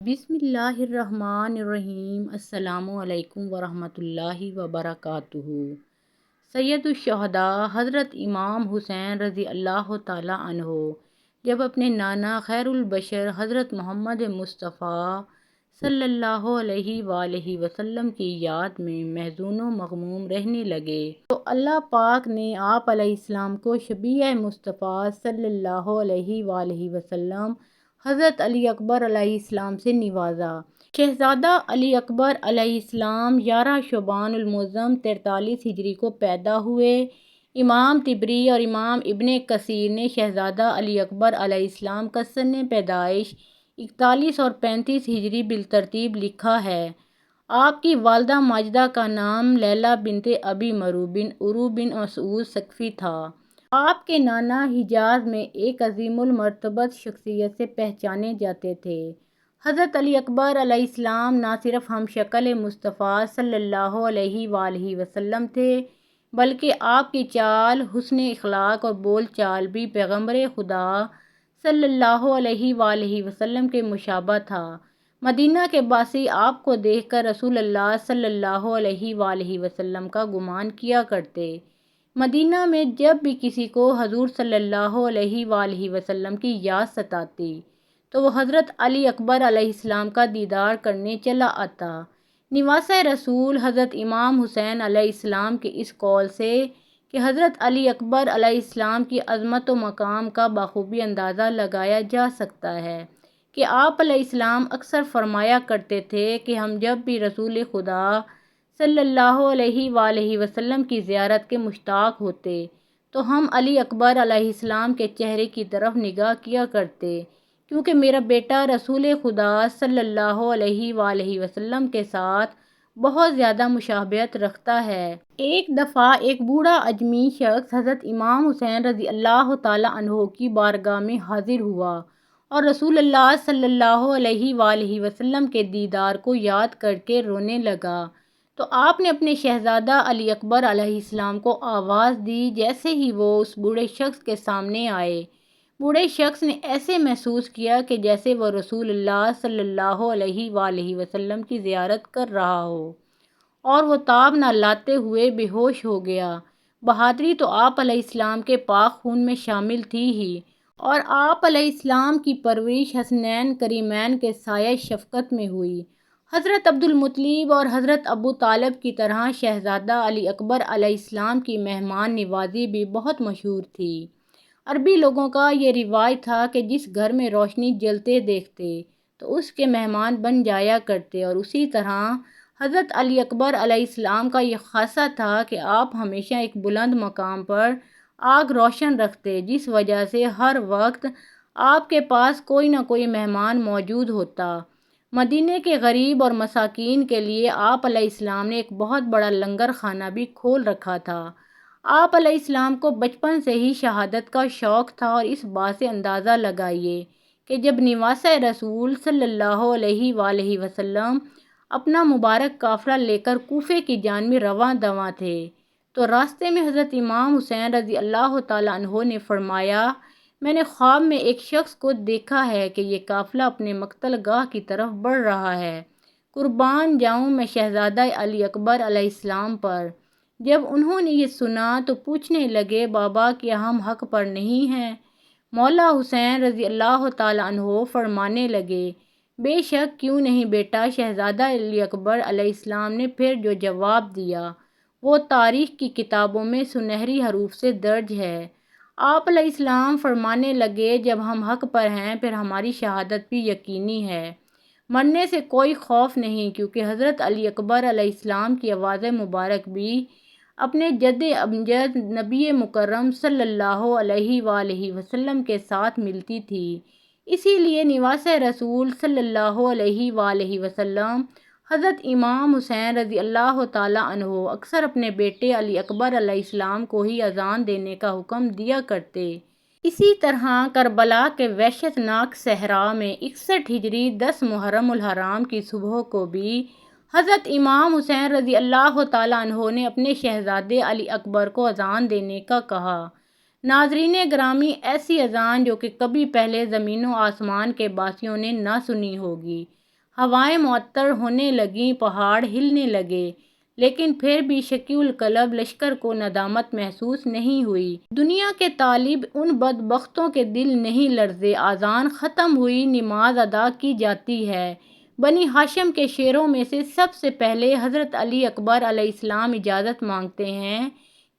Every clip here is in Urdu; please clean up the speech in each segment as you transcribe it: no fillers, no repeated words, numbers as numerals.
بسم اللہ الرحمن الرحیم۔ السلام علیکم ورحمۃ اللہ وبرکاتہ۔ سید الشہداء حضرت امام حسین رضی اللہ تعالیٰ عنہ جب اپنے نانا خیر البشر حضرت محمد مصطفیٰ صلی اللہ علیہ وآلہ وسلم کی یاد میں محزون و مغموم رہنے لگے تو اللہ پاک نے آپ علیہ السلام کو شبیہ مصطفیٰ صلی اللہ علیہ وآلہ وسلم حضرت علی اکبر علیہ السلام سے نوازا۔ شہزادہ علی اکبر علیہ السلام 11 شعبان المعظم 43 ہجری کو پیدا ہوئے۔ امام طبری اور امام ابن کثیر نے شہزادہ علی اکبر علیہ السلام کا سن پیدائش 41 اور 35 ہجری بالترتیب لکھا ہے۔ آپ کی والدہ ماجدہ کا نام لیلہ بنت ابی مرو بن عروہ بن مسعود ثقفی تھا۔ آپ کے نانا حجاز میں ایک عظیم المرتبت شخصیت سے پہچانے جاتے تھے۔ حضرت علی اکبر علیہ السلام نہ صرف ہم شکل مصطفیٰ صلی اللہ علیہ وآلہ وسلم تھے بلکہ آپ کی چال، حسن اخلاق اور بول چال بھی پیغمبر خدا صلی اللہ علیہ وآلہ وسلم کے مشابہ تھا۔ مدینہ کے باسی آپ کو دیکھ کر رسول اللہ صلی اللہ علیہ وآلہ وسلم کا گمان کیا کرتے۔ مدینہ میں جب بھی کسی کو حضور صلی اللہ علیہ وآلہ وسلم کی یاد ستاتی تو وہ حضرت علی اکبر علیہ السلام کا دیدار کرنے چلا آتا۔ نواسہ رسول حضرت امام حسین علیہ السلام کے اس قول سے کہ حضرت علی اکبر علیہ السلام کی عظمت و مقام کا بخوبی اندازہ لگایا جا سکتا ہے کہ آپ علیہ السلام اکثر فرمایا کرتے تھے کہ ہم جب بھی رسول خدا صلی اللہ علیہ وآلہ وسلم کی زیارت کے مشتاق ہوتے تو ہم علی اکبر علیہ السلام کے چہرے کی طرف نگاہ کیا کرتے، کیونکہ میرا بیٹا رسول خدا صلی اللہ علیہ وآلہ وسلم کے ساتھ بہت زیادہ مشابہت رکھتا ہے۔ ایک دفعہ ایک بوڑھا اجمی شخص حضرت امام حسین رضی اللہ تعالیٰ عنہ کی بارگاہ میں حاضر ہوا اور رسول اللہ صلی اللہ علیہ وآلہ وسلم کے دیدار کو یاد کر کے رونے لگا تو آپ نے اپنے شہزادہ علی اکبر علیہ السلام کو آواز دی۔ جیسے ہی وہ اس بوڑھے شخص کے سامنے آئے، بوڑھے شخص نے ایسے محسوس کیا کہ جیسے وہ رسول اللہ صلی اللہ علیہ وآلہ وسلم کی زیارت کر رہا ہو، اور وہ تاب نہ لاتے ہوئے بے ہوش ہو گیا۔ بہادری تو آپ علیہ السلام کے پاک خون میں شامل تھی ہی، اور آپ علیہ السلام کی پرورش حسنین کریمین کے سایہ شفقت میں ہوئی۔ حضرت عبد المطلب اور حضرت ابو طالب کی طرح شہزادہ علی اکبر علیہ السلام کی مہمان نوازی بھی بہت مشہور تھی۔ عربی لوگوں کا یہ رواج تھا کہ جس گھر میں روشنی جلتے دیکھتے تو اس کے مہمان بن جایا کرتے، اور اسی طرح حضرت علی اکبر علیہ السلام کا یہ خاصہ تھا کہ آپ ہمیشہ ایک بلند مقام پر آگ روشن رکھتے، جس وجہ سے ہر وقت آپ کے پاس کوئی نہ کوئی مہمان موجود ہوتا۔ مدینہ کے غریب اور مساکین کے لیے آپ علیہ السلام نے ایک بہت بڑا لنگر خانہ بھی کھول رکھا تھا۔ آپ علیہ السلام کو بچپن سے ہی شہادت کا شوق تھا، اور اس بات سے اندازہ لگائیے کہ جب نواسہ رسول صلی اللہ علیہ وآلہ وسلم اپنا مبارک قافلہ لے کر کوفے کی جانب رواں دواں تھے تو راستے میں حضرت امام حسین رضی اللہ تعالیٰ عنہ نے فرمایا، میں نے خواب میں ایک شخص کو دیکھا ہے کہ یہ قافلہ اپنے مقتل گاہ کی طرف بڑھ رہا ہے، قربان جاؤں میں شہزادہ علی اکبر علیہ السلام پر۔ جب انہوں نے یہ سنا تو پوچھنے لگے، بابا کیا ہم حق پر نہیں ہیں؟ مولا حسین رضی اللہ تعالیٰ عنہ فرمانے لگے، بے شک کیوں نہیں بیٹا۔ شہزادہ علی اکبر علیہ السلام نے پھر جو جواب دیا وہ تاریخ کی کتابوں میں سنہری حروف سے درج ہے۔ آپ علیہ السلام فرمانے لگے، جب ہم حق پر ہیں پھر ہماری شہادت بھی یقینی ہے، مرنے سے کوئی خوف نہیں، کیونکہ حضرت علی اکبر علیہ السلام کی آواز مبارک بھی اپنے جد امجد نبی مکرم صلی اللہ علیہ وآلہ وسلم کے ساتھ ملتی تھی۔ اسی لیے نواسہ رسول صلی اللہ علیہ وآلہ وسلم حضرت امام حسین رضی اللہ تعالیٰ عنہ اکثر اپنے بیٹے علی اکبر علیہ السلام کو ہی اذان دینے کا حکم دیا کرتے۔ اسی طرح کربلا کے وحشت ناک صحرا میں 61 ہجری 10 محرم الحرام کی صبح کو بھی حضرت امام حسین رضی اللہ تعالیٰ عنہ نے اپنے شہزادے علی اکبر کو اذان دینے کا کہا۔ ناظرین گرامی، ایسی اذان جو کہ کبھی پہلے زمین و آسمان کے باسیوں نے نہ سنی ہوگی۔ ہوائیں معطر ہونے لگیں، پہاڑ ہلنے لگے، لیکن پھر بھی شقی القلب لشکر کو ندامت محسوس نہیں ہوئی۔ دنیا کے طالب ان بدبختوں کے دل نہیں لرزے۔ اذان ختم ہوئی، نماز ادا کی جاتی ہے۔ بنی ہاشم کے شیروں میں سے سب سے پہلے حضرت علی اکبر علیہ السلام اجازت مانگتے ہیں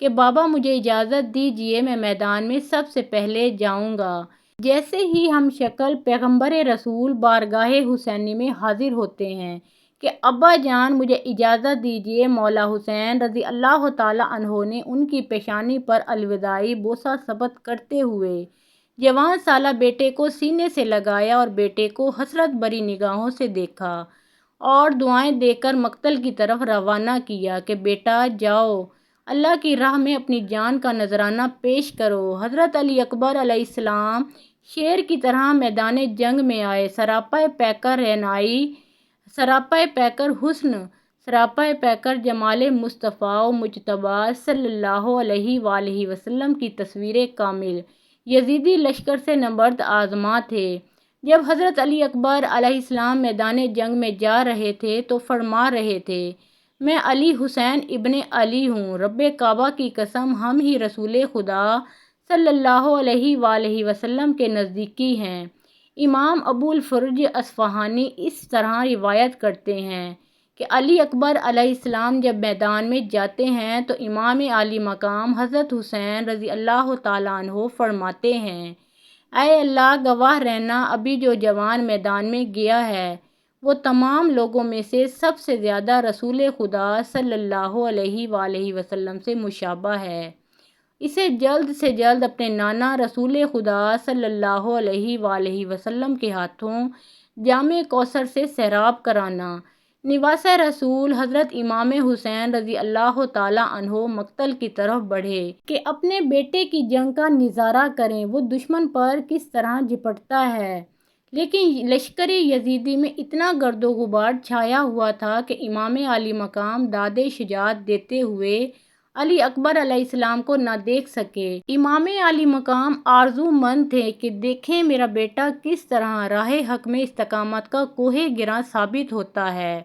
کہ بابا مجھے اجازت دیجیے، میں میدان میں سب سے پہلے جاؤں گا۔ جیسے ہی ہم شکل پیغمبر رسول بارگاہ حسینی میں حاضر ہوتے ہیں کہ ابا جان مجھے اجازت دیجیے، مولا حسین رضی اللہ تعالیٰ عنہ نے ان کی پیشانی پر الوداعی بوسہ ثبت کرتے ہوئے جوان سالہ بیٹے کو سینے سے لگایا اور بیٹے کو حسرت بھری نگاہوں سے دیکھا اور دعائیں دے کر مقتل کی طرف روانہ کیا کہ بیٹا جاؤ، اللہ کی راہ میں اپنی جان کا نذرانہ پیش کرو۔ حضرت علی اکبر علیہ السلام شیر کی طرح میدان جنگ میں آئے، سراپا پیکر رعنائی، سراپا پیکر حسن، سراپا پیکر جمال مصطفیٰ و مجتبیٰ صلی اللہ علیہ وآلہ وسلم کی تصویر کامل یزیدی لشکر سے نبرد آزما تھے۔ جب حضرت علی اکبر علیہ السلام میدان جنگ میں جا رہے تھے تو فرما رہے تھے، میں علی حسین ابن علی ہوں، رب کعبہ کی قسم ہم ہی رسول خدا صلی اللہ علیہ وآلہ وسلم کے نزدیکی ہیں۔ امام ابو الفرج اصفہانی اس طرح روایت کرتے ہیں کہ علی اکبر علیہ السلام جب میدان میں جاتے ہیں تو امام عالی مقام حضرت حسین رضی اللہ تعالیٰ عنہ فرماتے ہیں، اے اللہ گواہ رہنا، ابھی جو جوان میدان میں گیا ہے وہ تمام لوگوں میں سے سب سے زیادہ رسول خدا صلی اللہ علیہ وآلہ وسلم سے مشابہ ہے۔ اسے جلد سے جلد اپنے نانا رسول خدا صلی اللہ علیہ وآلہ وسلم کے ہاتھوں جام کوثر سے سیراب کرانا۔ نواس رسول حضرت امام حسین رضی اللہ تعالیٰ عنہ مقتل کی طرف بڑھے کہ اپنے بیٹے کی جنگ کا نظارہ کریں، وہ دشمن پر کس طرح جھپٹتا ہے۔ لیکن لشکر یزیدی میں اتنا گرد و غبار چھایا ہوا تھا کہ امام عالی مقام داد شجاعت دیتے ہوئے علی اکبر علیہ السلام کو نہ دیکھ سکے۔ امام عالی مقام آرزو مند تھے کہ دیکھیں میرا بیٹا کس طرح راہ حق میں استقامت کا کوہ گراں ثابت ہوتا ہے،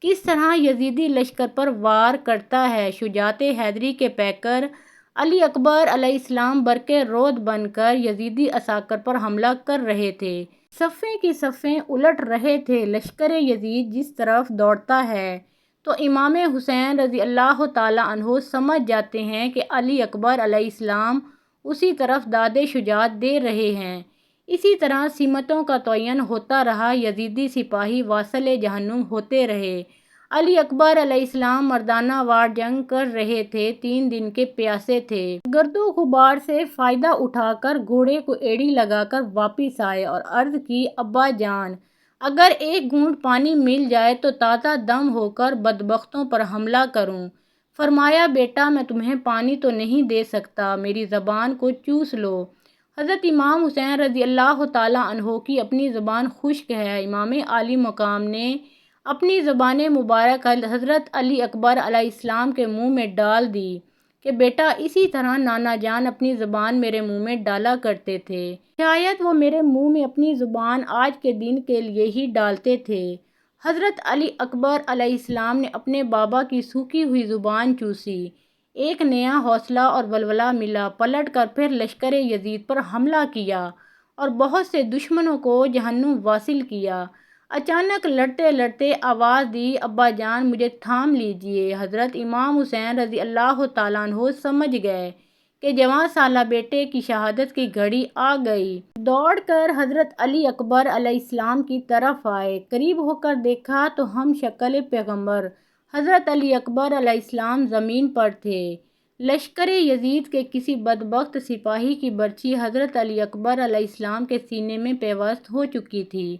کس طرح یزیدی لشکر پر وار کرتا ہے۔ شجاعت حیدری کے پیکر علی اکبر علیہ السلام برق رعد بن کر یزیدی عساکر پر حملہ کر رہے تھے، صفیں کی صفیں الٹ رہے تھے۔ لشکر یزید جس طرف دوڑتا ہے تو امام حسین رضی اللہ تعالیٰ عنہ سمجھ جاتے ہیں کہ علی اکبر علیہ السلام اسی طرف داد شجاعت دے رہے ہیں۔ اسی طرح سمتوں کا تعین ہوتا رہا، یزیدی سپاہی واصل جہنم ہوتے رہے۔ علی اکبر علیہ السلام مردانہ وار جنگ کر رہے تھے، 3 دن کے پیاسے تھے۔ گرد و غبار سے فائدہ اٹھا کر گھوڑے کو ایڑی لگا کر واپس آئے اور عرض کی، ابا جان اگر ایک گھونٹ پانی مل جائے تو تازہ دم ہو کر بدبختوں پر حملہ کروں۔ فرمایا، بیٹا میں تمہیں پانی تو نہیں دے سکتا، میری زبان کو چوس لو۔ حضرت امام حسین رضی اللہ تعالیٰ عنہ کی اپنی زبان خشک ہے۔ امام عالی مقام نے اپنی زبان مبارک حضرت علی اکبر علیہ السلام کے منہ میں ڈال دی کہ بیٹا اسی طرح نانا جان اپنی زبان میرے منہ میں ڈالا کرتے تھے، شاید وہ میرے منہ میں اپنی زبان آج کے دن کے لیے ہی ڈالتے تھے۔ حضرت علی اکبر علیہ السلام نے اپنے بابا کی سوکھی ہوئی زبان چوسی، ایک نیا حوصلہ اور ولولہ ملا، پلٹ کر پھر لشکر یزید پر حملہ کیا اور بہت سے دشمنوں کو جہنم واصل کیا۔ اچانک لڑتے لڑتے آواز دی، ابا جان مجھے تھام لیجیے۔ حضرت امام حسین رضی اللہ تعالیٰ عنہ سمجھ گئے کہ جوان سالہ بیٹے کی شہادت کی گھڑی آ گئی۔ دوڑ کر حضرت علی اکبر علیہ السلام کی طرف آئے، قریب ہو کر دیکھا تو ہم شکل پیغمبر حضرت علی اکبر علیہ السلام زمین پر تھے۔ لشکر یزید کے کسی بدبخت سپاہی کی برچی حضرت علی اکبر علیہ السلام کے سینے میں پیوست ہو چکی تھی۔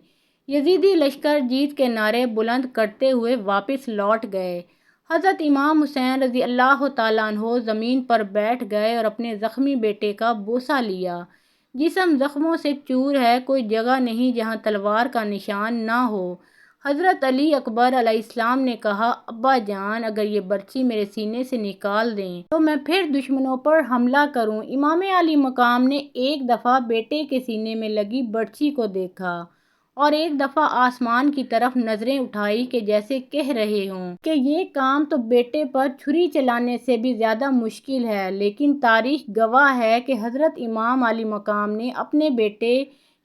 یزیدی لشکر جیت کے نعرے بلند کرتے ہوئے واپس لوٹ گئے۔ حضرت امام حسین رضی اللہ تعالیٰ عنہ زمین پر بیٹھ گئے اور اپنے زخمی بیٹے کا بوسہ لیا۔ جسم زخموں سے چور ہے، کوئی جگہ نہیں جہاں تلوار کا نشان نہ ہو۔ حضرت علی اکبر علیہ السلام نے کہا، ابا جان اگر یہ برچی میرے سینے سے نکال دیں تو میں پھر دشمنوں پر حملہ کروں۔ امام علی مقام نے ایک دفعہ بیٹے کے سینے میں لگی برچی کو دیکھا اور ایک دفعہ آسمان کی طرف نظریں اٹھائی کہ جیسے کہہ رہے ہوں کہ یہ کام تو بیٹے پر چھری چلانے سے بھی زیادہ مشکل ہے، لیکن تاریخ گواہ ہے کہ حضرت امام علی مقام نے اپنے بیٹے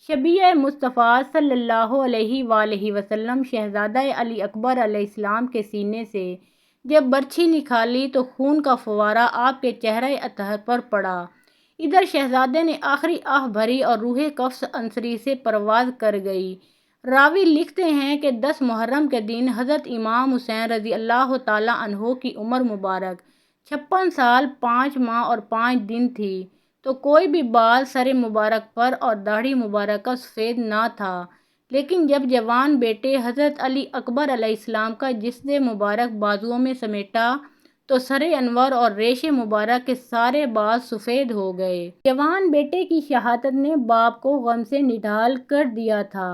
شبیہ مصطفیٰ صلی اللہ علیہ وآلہ وسلم شہزادہ علی اکبر علیہ السلام کے سینے سے جب برچھی نکالی تو خون کا فوارہ آپ کے چہرہ اطہر پر پڑا۔ ادھر شہزادے نے آخری آہ بھری اور روح قدس انصری سے پرواز کر گئی۔ راوی لکھتے ہیں کہ 10 محرم کے دن حضرت امام حسین رضی اللہ تعالیٰ عنہ کی عمر مبارک 56 سال 5 ماہ اور 5 دن تھی، تو کوئی بھی بال سر مبارک پر اور داڑھی مبارک کا سفید نہ تھا، لیکن جب جوان بیٹے حضرت علی اکبر علیہ السلام کا جسد مبارک بازوؤں میں سمیٹا تو سر انور اور ریش مبارک کے سارے بال سفید ہو گئے۔ جوان بیٹے کی شہادت نے باپ کو غم سے نڈھال کر دیا تھا۔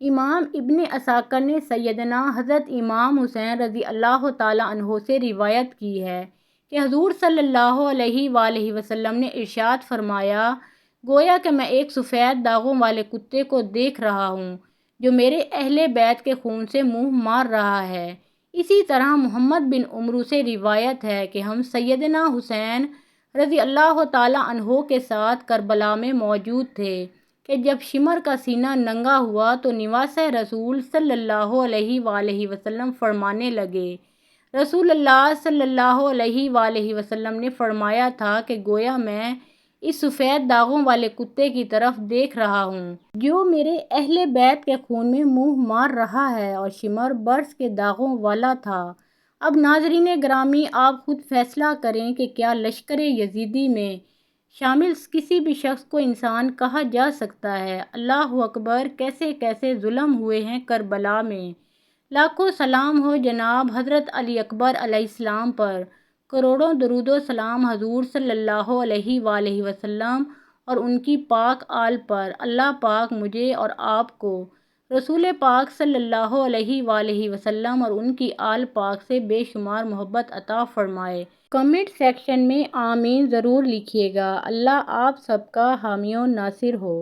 امام ابن عساکر نے سیدنا حضرت امام حسین رضی اللہ تعالیٰ عنہ سے روایت کی ہے کہ حضور صلی اللہ علیہ وآلہ وسلم نے ارشاد فرمایا، گویا کہ میں ایک سفید داغوں والے کتے کو دیکھ رہا ہوں جو میرے اہل بیت کے خون سے منہ مار رہا ہے۔ اسی طرح محمد بن عمرو سے روایت ہے کہ ہم سیدنا حسین رضی اللہ تعالیٰ عنہ کے ساتھ کربلا میں موجود تھے کہ جب شمر کا سینہ ننگا ہوا تو نواس رسول صلی اللہ علیہ وآلہ وسلم فرمانے لگے۔ رسول اللہ صلی اللہ علیہ وآلہ وسلم نے فرمایا تھا کہ گویا میں اس سفید داغوں والے کتے کی طرف دیکھ رہا ہوں جو میرے اہل بیت کے خون میں منہ مار رہا ہے، اور شمر برس کے داغوں والا تھا۔ اب ناظرین گرامی، آپ خود فیصلہ کریں کہ کیا لشکر یزیدی میں شامل کسی بھی شخص کو انسان کہا جا سکتا ہے؟ اللہ اکبر! کیسے کیسے ظلم ہوئے ہیں کربلا میں۔ لاکھوں سلام ہو جناب حضرت علی اکبر علیہ السلام پر، کروڑوں درود و سلام حضور صلی اللہ علیہ وآلہ وسلم اور ان کی پاک آل پر۔ اللہ پاک مجھے اور آپ کو رسول پاک صلی اللہ علیہ وآلہ وسلم اور ان کی آل پاک سے بے شمار محبت عطا فرمائے۔ کمنٹ سیکشن میں آمین ضرور لکھیے گا۔ اللہ آپ سب کا حامی و ناصر ہو۔